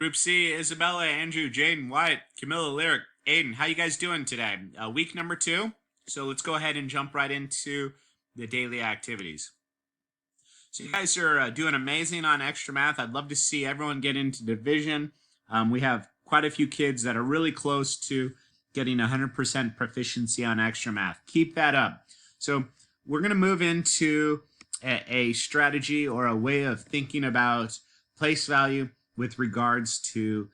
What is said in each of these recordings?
Group C, Isabella, Andrew, Jaden, Wyatt, Camilla, Lyric, Aiden. How you guys doing today? Week number 2. So let's go ahead and jump right into the daily activities. So you guys are doing amazing on extra math. I'd love to see everyone get into division. We have quite a few kids that are really close to getting 100% proficiency on extra math. Keep that up. So we're going to move into a strategy or a way of thinking about place value with regards to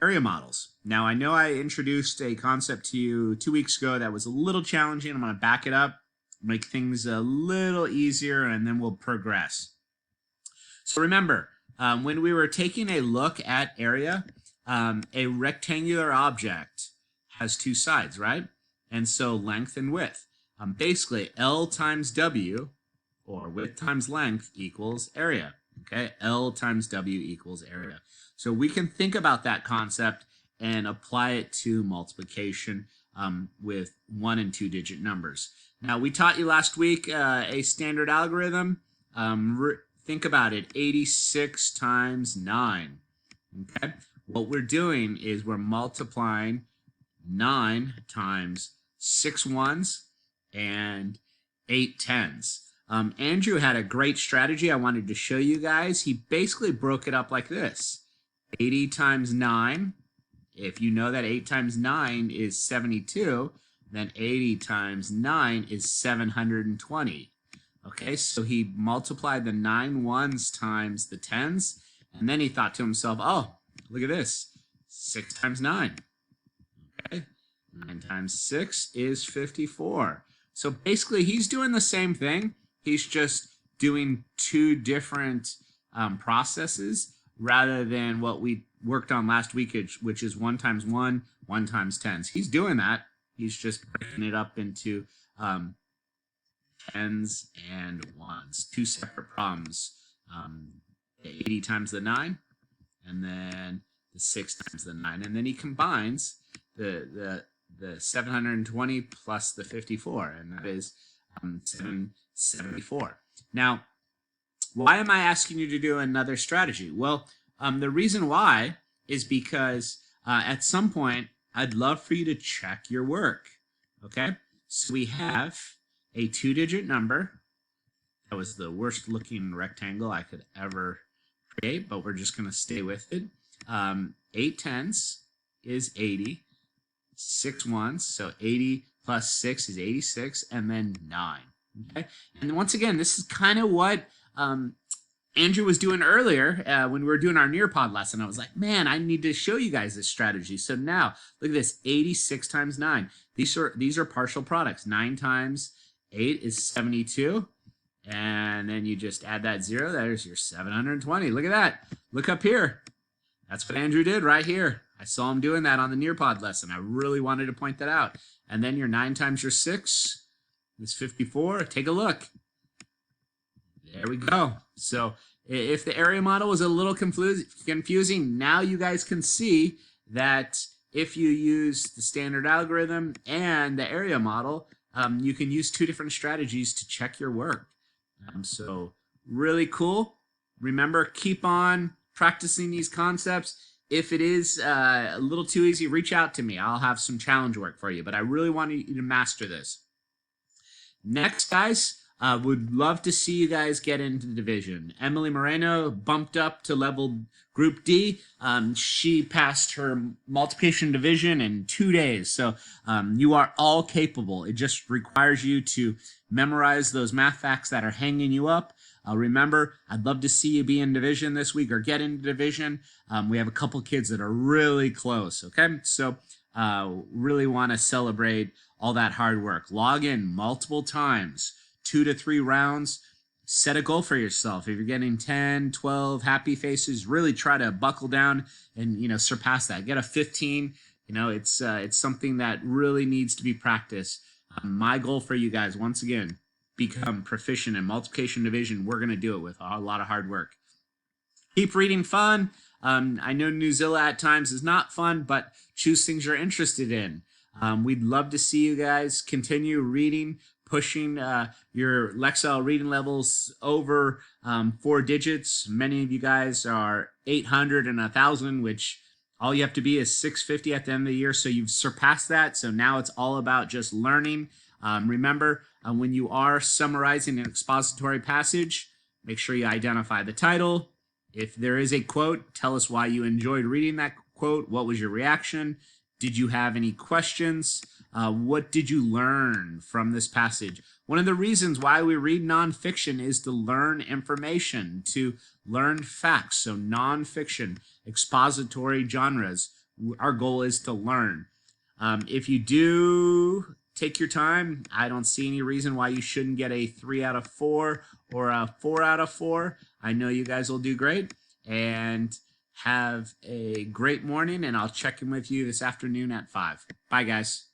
area models. Now, I know I introduced a concept to you 2 weeks ago that was a little challenging. I'm going to back it up, make things a little easier, and then we'll progress. So remember, when we were taking a look at area, a rectangular object has 2 sides, right? And so length and width. Basically, L times W, or width times length, equals area. Okay, L times W equals area. So we can think about that concept and apply it to multiplication with 1 and 2 digit numbers. Now, we taught you last week a standard algorithm. Think about it, 86 times 9. Okay, what we're doing is we're multiplying 9 times 6 ones and 8 tens. Andrew had a great strategy I wanted to show you guys. He basically broke it up like this. 80 times 9. If you know that 8 times 9 is 72, then 80 times 9 is 720. Okay, so he multiplied the 9 ones times the tens, and then he thought to himself, oh, look at this. 6 times 9. Okay, 9 times 6 is 54. So basically, he's doing the same thing. He's just doing 2 different processes rather than what we worked on last week, which is 1 times 1, 1 times tens. He's doing that. He's just breaking it up into tens and ones, 2 separate problems. 80 times the 9, and then the 6 times the 9. And then he combines the 720 plus the 54, and that is 774. Now, why am I asking you to do another strategy? Well, the reason why is because at some point, I'd love for you to check your work, okay? So we have a 2-digit number. That was the worst looking rectangle I could ever create, but we're just going to stay with it. 8 tens is 80. 6 ones, so 80 plus 6 is 86, and then 9. Okay, and once again, this is kind of what Andrew was doing earlier when we were doing our Nearpod lesson. I was like, man, I need to show you guys this strategy. So now, look at this, 86 times 9. These are partial products. 9 times 8 is 72, and then you just add that 0. There's your 720. Look at that. Look up here. That's what Andrew did right here. I saw him doing that on the Nearpod lesson. I really wanted to point that out. And then your 9 times your 6 is 54. Take a look. There we go. So if the area model was a little confusing, now you guys can see that if you use the standard algorithm and the area model, you can use 2 different strategies to check your work. So really cool. Remember, keep on practicing these concepts. If it is a little too easy, reach out to me. I'll have some challenge work for you, but I really want you to master this. Next, guys, would love to see you guys get into the division. Emily Moreno bumped up to level Group D. She passed her multiplication division in 2 days. So you are all capable. It just requires you to memorize those math facts that are hanging you up. Remember, I'd love to see you be in division this week or get into division. We have a couple kids that are really close, okay? So really want to celebrate all that hard work. Log in multiple times, 2 to 3 rounds. Set a goal for yourself. If you're getting 10, 12 happy faces, really try to buckle down and, surpass that. Get a 15. It's something that really needs to be practiced. My goal for you guys, once again, become proficient in multiplication division. We're going to do it with a lot of hard work. Keep reading fun. I know Newzilla at times is not fun, but choose things you're interested in. We'd love to see you guys continue reading, pushing your Lexile reading levels over 4 digits. Many of you guys are 800 and 1,000, which all you have to be is 650 at the end of the year. So you've surpassed that. So now it's all about just learning. Remember, when you are summarizing an expository passage, make sure you identify the title. If there is a quote, tell us why you enjoyed reading that quote. What was your reaction? Did you have any questions? What did you learn from this passage? One of the reasons why we read nonfiction is to learn information, to learn facts. So nonfiction, expository genres, our goal is to learn. If you do take your time, I don't see any reason why you shouldn't get a 3 out of 4 or a 4 out of 4. I know you guys will do great. And have a great morning, and I'll check in with you this afternoon at 5. Bye, guys.